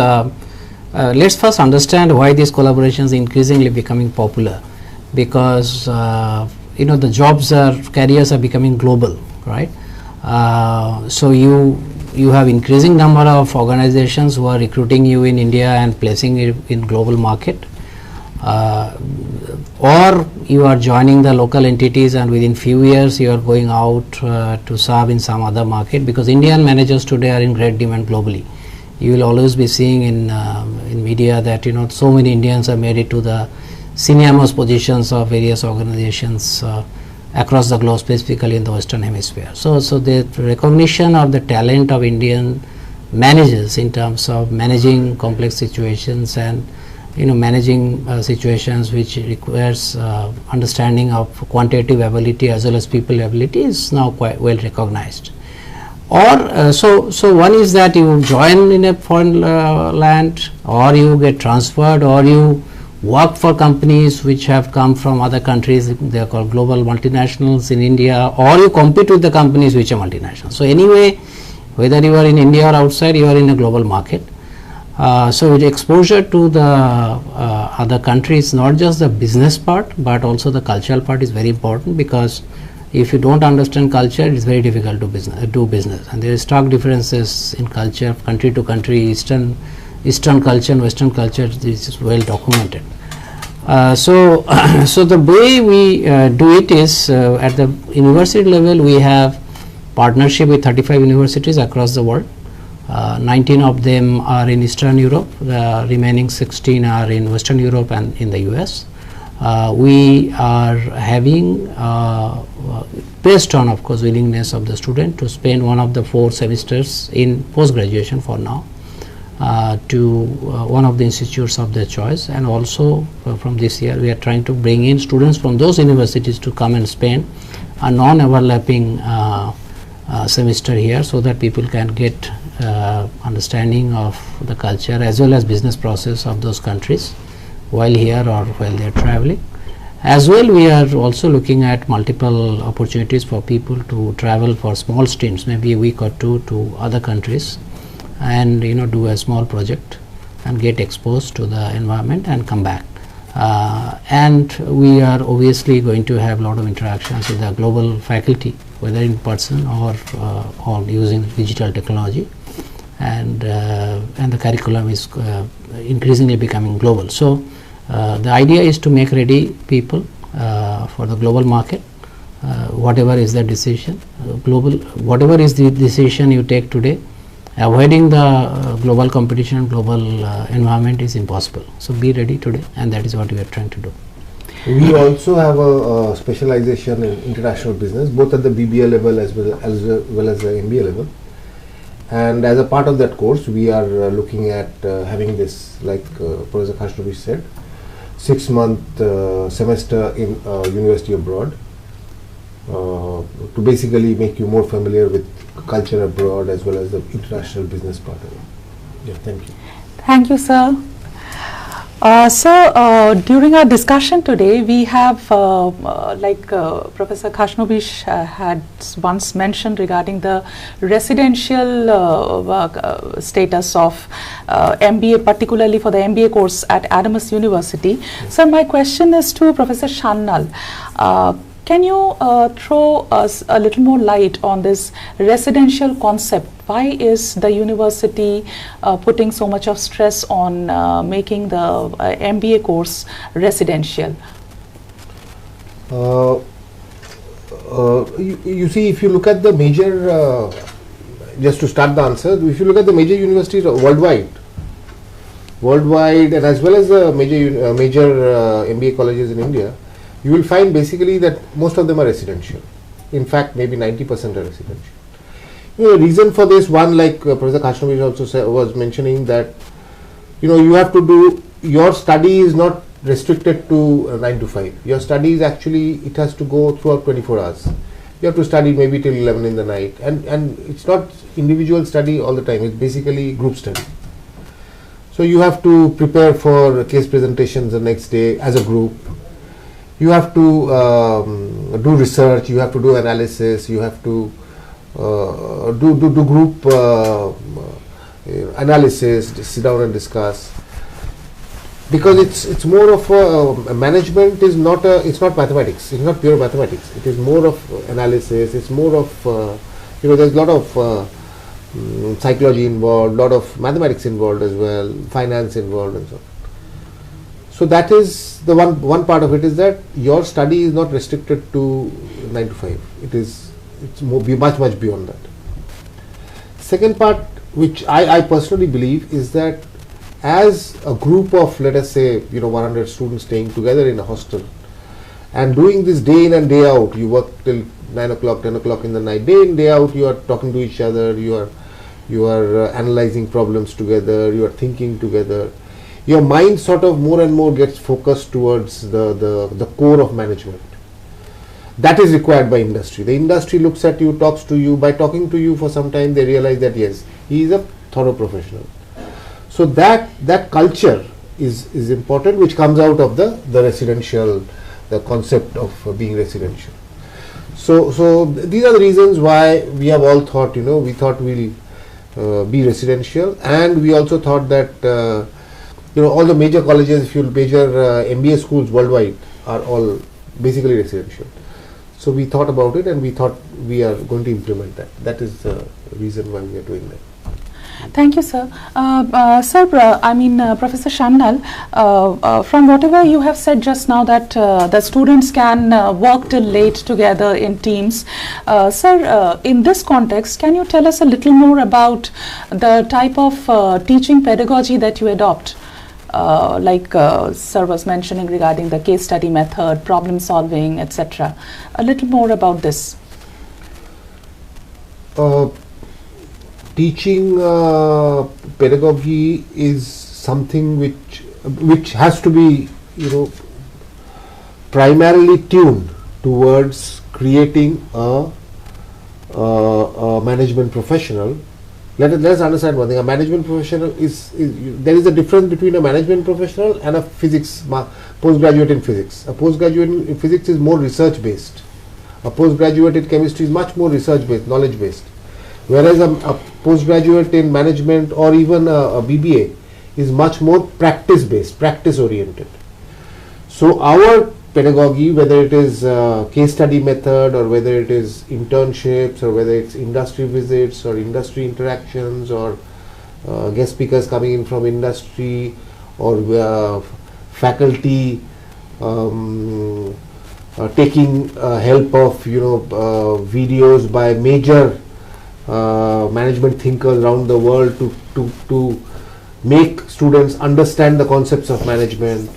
let's first understand why these collaborations are increasingly becoming popular, because the careers are becoming global, right? So you have increasing number of organizations who are recruiting you in India and placing it in global market, or you are joining the local entities and within few years you are going out to serve in some other market, because Indian managers today are in great demand globally. You will always be seeing in media that so many Indians have made it to the senior most positions of various organizations across the globe, specifically in the Western Hemisphere. So the recognition of the talent of Indian managers in terms of managing complex situations and managing situations which requires understanding of quantitative ability as well as people ability is now quite well recognized. Or so one is that you join in a foreign land, or you get transferred, or you work for companies which have come from other countries, they are called global multinationals in India, or you compete with the companies which are multinational. So anyway, whether you are in India or outside, you are in a global market. So with exposure to the other countries, not just the business part but also the cultural part is very important, because if you don't understand culture, it is very difficult to do business, and there is stark differences in culture country to country. Eastern culture and Western culture, this is well documented. So the way we do it is at the university level we have partnership with 35 universities across the world. 19 of them are in Eastern Europe, the remaining 16 are in Western Europe and in the US. We are having, based on of course willingness of the student, to spend one of the 4 semesters in post-graduation for now to one of the institutes of their choice, and also from this year we are trying to bring in students from those universities to come and spend a non-overlapping semester here, so that people can get understanding of the culture as well as business process of those countries while here or while they are traveling. As well, we are also looking at multiple opportunities for people to travel for small stints, maybe a week or two, to other countries, and do a small project and get exposed to the environment and come back. And we are obviously going to have a lot of interactions with the global faculty, whether in person or using digital technology, and the curriculum is increasingly becoming global. So the idea is to make ready people for the global market. Whatever is the decision, whatever is the decision you take today, avoiding the global competition, global environment is impossible. So be ready today, and that is what we are trying to do. We also have a specialization in international business, both at the BBA level as well as the MBA level. And as a part of that course, we are looking at having this, like Professor Khashnovish said, 6-month semester in university abroad, to basically make you more familiar with culture abroad as well as the international business part of it. Yeah, thank you. Thank you, sir. During our discussion today, we have, Professor Khashnovish had once mentioned regarding the residential status of MBA, particularly for the MBA course at Adamas University. So my question is to Professor Sannal. Can you throw us a little more light on this residential concept? Why is the university putting so much of stress on making the MBA course residential? You see, if you look at the major, just to start the answer, if you look at the major universities worldwide, and as well as the major MBA colleges in India, you will find basically that most of them are residential. In fact, maybe 90% are residential. The reason for this, one, like Professor Khashnovish also was mentioning, that you have to do, your study is not restricted to 9 to 5. Your study is actually, it has to go throughout 24 hours. You have to study maybe till 11 in the night, and it's not individual study all the time, it's basically group study. So you have to prepare for case presentations the next day as a group. You have to do research, you have to do analysis, you have to do group analysis, sit down and discuss. because it's more of a management is not it's not mathematics, it's not pure mathematics, it is more of analysis, it's more of there's a lot of psychology involved, lot of mathematics involved as well, finance involved and so on. So that is the one part of it, is that your study is not restricted to 9 to 5, it's much beyond that. Second part, which I personally believe, is that as a group of, let us say, 100 students staying together in a hostel and doing this day in and day out, you work till 9 o'clock, 10 o'clock in the night, day in, day out, you are talking to each other, you are analyzing problems together, you are thinking together, your mind sort of more and more gets focused towards the core of management. That is required by industry. The industry looks at you, talks to you. By talking to you for some time, they realize that yes, he is a thorough professional. So that culture is important, which comes out of the residential, the concept of being residential. So these are the reasons why we have all thought, we thought we'll be residential, and we also thought that all the major colleges, if you major MBA schools worldwide, are all basically residential. So we thought about it, and we thought we are going to implement that. That is the reason why we are doing that. Thank you, sir. Professor Sannal, from whatever you have said just now, that the students can work till late together in teams. Sir, in this context, can you tell us a little more about the type of teaching pedagogy that you adopt? Like sir was mentioning regarding the case study method, problem solving, etc. A little more about this. Teaching pedagogy is something which has to be primarily tuned towards creating a management professional. Let us understand one thing. A management professional there is a difference between a management professional and a physics postgraduate in physics. A postgraduate in physics is more research based. A postgraduate in chemistry is much more research based, knowledge based. Whereas a postgraduate in management or even a BBA is much more practice based, practice oriented. So our pedagogy, whether it is case study method, or whether it is internships, or whether it's industry visits or industry interactions, or guest speakers coming in from industry, or faculty taking help of videos by major management thinkers around the world to make students understand the concepts of management.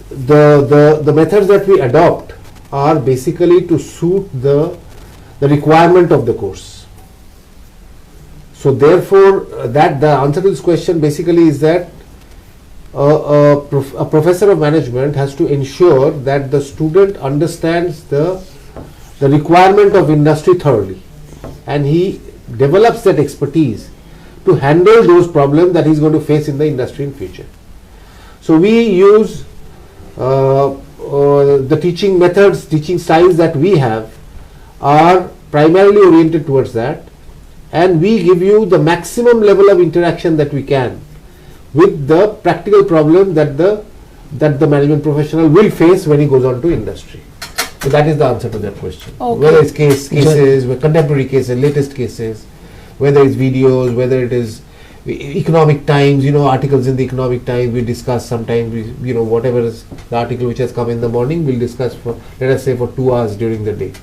The methods that we adopt are basically to suit the requirement of the course. So therefore, that the answer to this question basically is that a professor of management has to ensure that the student understands the requirement of industry thoroughly, and he develops that expertise to handle those problems that he is going to face in the industry in future. So we use the teaching methods, teaching styles that we have are primarily oriented towards that, and we give you the maximum level of interaction that we can with the practical problem that the management professional will face when he goes on to industry. So that is the answer to that question. Okay. Whether it's cases, contemporary cases, latest cases, whether it's videos, whether it is Economic Times, articles in the Economic Times, we discuss sometimes, whatever is the article which has come in the morning, we'll discuss for, let us say, for 2 hours during the day.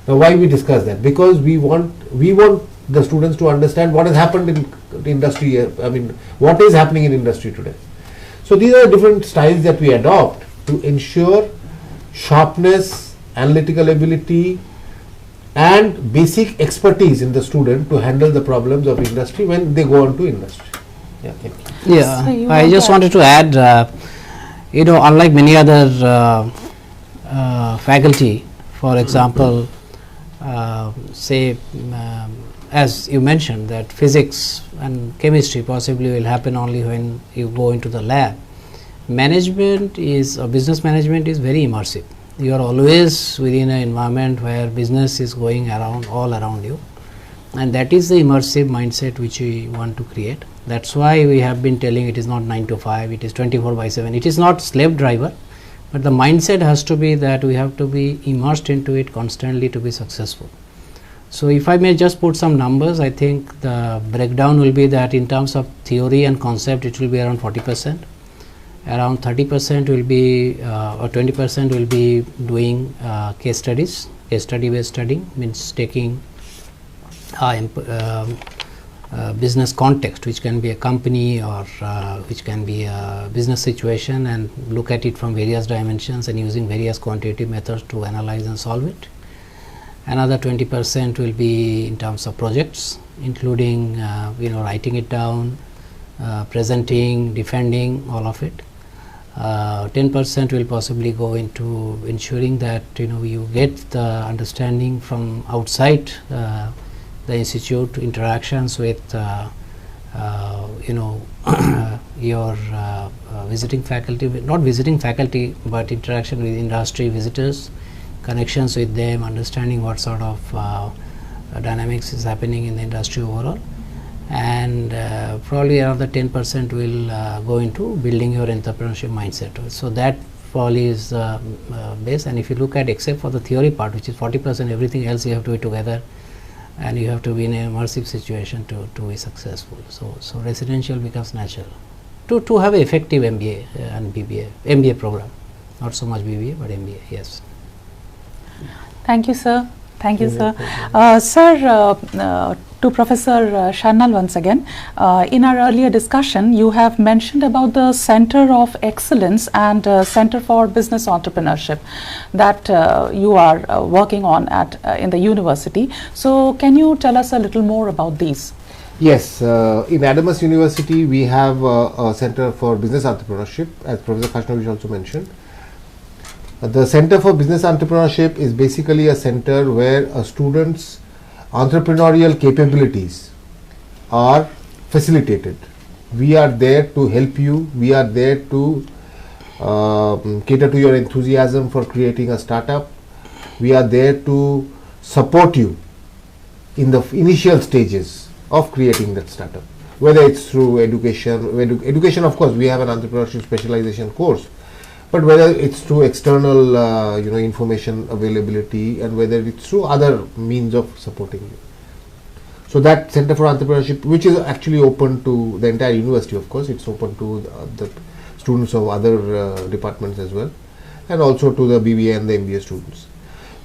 Now, why we discuss that? Because we want the students to understand what has happened in industry, what is happening in industry today. So these are different styles that we adopt to ensure sharpness, analytical ability, and basic expertise in the student to handle the problems of industry when they go on to industry. Yeah, thank you. Yeah, so I just wanted to add, unlike many other faculty, for example, as you mentioned, that physics and chemistry possibly will happen only when you go into the lab. Business management is very immersive. You are always within an environment where business is going around, all around you, and that is the immersive mindset which we want to create. That's why we have been telling it is not 9 to 5, it is 24/7. It is not slave driver, but the mindset has to be that we have to be immersed into it constantly to be successful. So if I may just put some numbers, I think the breakdown will be that in terms of theory and concept, it will be around 40%. Around 30% will be or 20% will be doing case studies. Case study based studying means taking business context, which can be a company or which can be a business situation, and look at it from various dimensions and using various quantitative methods to analyze and solve it. Another 20% will be in terms of projects, including writing it down, presenting, defending, all of it. 10% will possibly go into ensuring that you get the understanding from outside the institute, interactions with your visiting faculty, not visiting faculty, but interaction with industry visitors, connections with them, understanding what sort of dynamics is happening in the industry overall. And probably another 10% will go into building your entrepreneurship mindset. So that probably is base. And if you look at, except for the theory part, which is 40%, everything else you have to be together, and you have to be in an immersive situation to be successful. So residential becomes natural to have an effective MBA and BBA, MBA program, not so much BBA but MBA. Yes. Thank you, sir. Thank you, sir. Sir, to Professor Sharnal once again, in our earlier discussion, you have mentioned about the Center of Excellence and Center for Business Entrepreneurship that you are working on at in the university. So, can you tell us a little more about these? Yes, in Adamas University, we have a Center for Business Entrepreneurship, as Professor Khashnavish also mentioned. The Center for Business Entrepreneurship is basically a center where a student's entrepreneurial capabilities are facilitated. We are there to help you. We are there to cater to your enthusiasm for creating a startup. We are there to support you in the initial stages of creating that startup, whether it's through education. Education, of course, we have an entrepreneurship specialization course, but whether it's through external information availability, and whether it's through other means of supporting you. So that Center for Entrepreneurship, which is actually open to the entire university, of course, it's open to the students of other departments as well, and also to the BBA and the MBA students.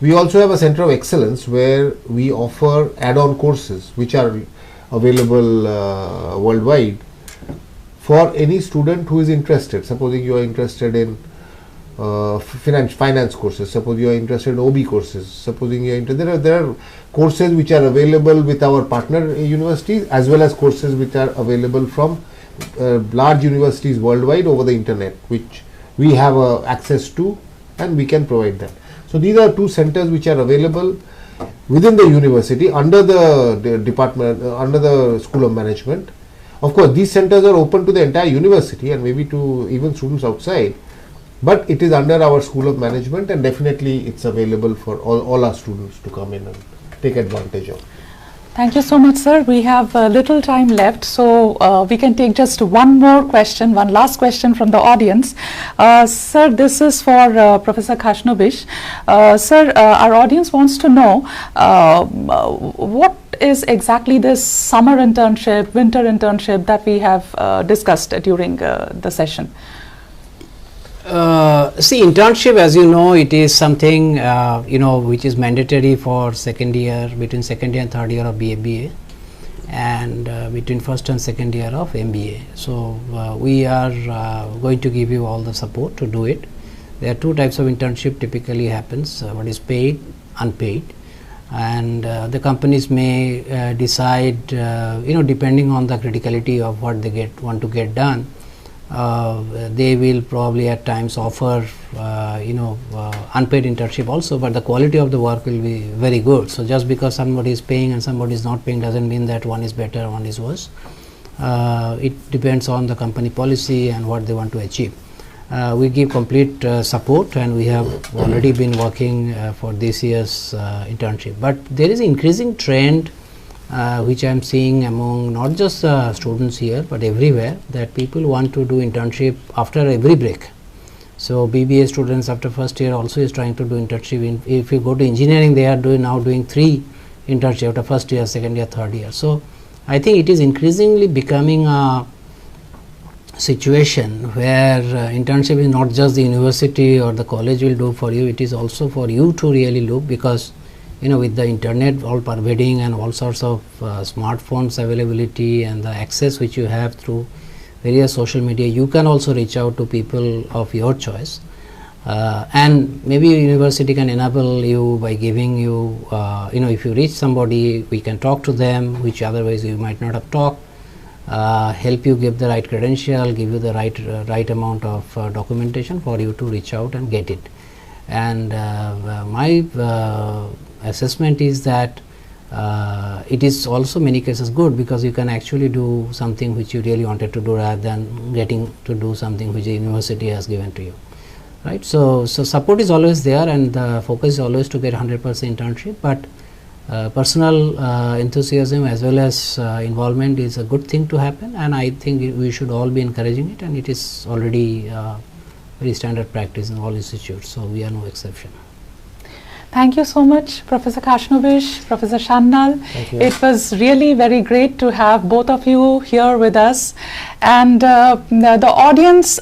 We also have a Center of Excellence where we offer add-on courses which are available worldwide for any student who is interested. Supposing you are interested in finance courses, suppose you are interested in OB courses, supposing you are interested, there are courses which are available with our partner universities, as well as courses which are available from large universities worldwide over the internet, which we have access to, and we can provide that. So these are two centers which are available within the university under the department, under the School of Management. Of course, these centers are open to the entire university and maybe to even students outside, but it is under our School of Management, and definitely it's available for all our students to come in and take advantage of. Thank you so much, sir. We have little time left, so we can take just one more question, one last question from the audience. Sir, this is for Professor Khashnavish. Sir, our audience wants to know what is exactly this summer internship, winter internship that we have discussed during the session? See, internship, as you know, it is something which is mandatory for second year, between second year and third year of BA, and between first and second year of MBA. So we are going to give you all the support to do it. There are two types of internship typically happens. What is paid, unpaid, and the companies may decide, depending on the criticality of what they want to get done. They will probably at times offer unpaid internship also, but the quality of the work will be very good. So just because somebody is paying and somebody is not paying doesn't mean that one is better, one is worse. It depends on the company policy and what they want to achieve. We give complete support, and we have already been working for this year's internship. But there is an increasing trend which I am seeing among not just students here but everywhere, that people want to do internship after every break. So BBA students after first year also is trying to do internship. If you go to engineering, they are now doing 3 internship after first year, second year, third year. So I think it is increasingly becoming a situation where internship is not just the university or the college will do for you, it is also for you to really look, because with the internet all pervading and all sorts of smartphones availability and the access which you have through various social media, you can also reach out to people of your choice, and maybe university can enable you by giving you if you reach somebody, we can talk to them which otherwise you might not have talked, help you give the right credential, give you the right amount of documentation for you to reach out and get it. And my assessment is that it is also many cases good, because you can actually do something which you really wanted to do rather than getting to do something which the university has given to you, right? So support is always there, and the focus is always to get 100% internship, but personal enthusiasm as well as involvement is a good thing to happen, and I think we should all be encouraging it, and it is already very standard practice in all institutes, so we are no exception. Thank you so much, Professor Khashnovish, Professor Shandal. Thank you. It was really very great to have both of you here with us, and the audience,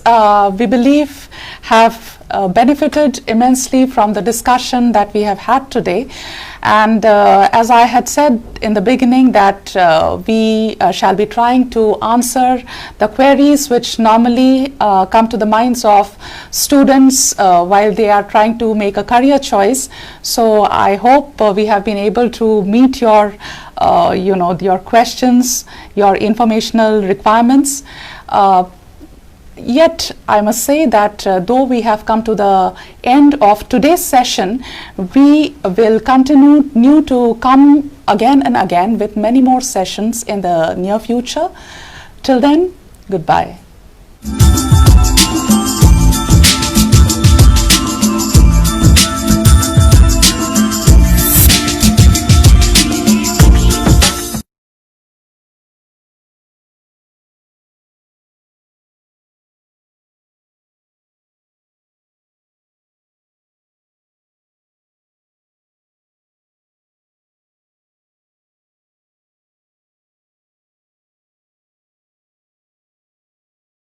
we believe, have benefited immensely from the discussion that we have had today. And as I had said in the beginning, that we shall be trying to answer the queries which normally come to the minds of students while they are trying to make a career choice. So I hope we have been able to meet your your questions, your informational requirements. Yet I must say that though we have come to the end of today's session, we will continue to come again and again with many more sessions in the near future. Till then, goodbye.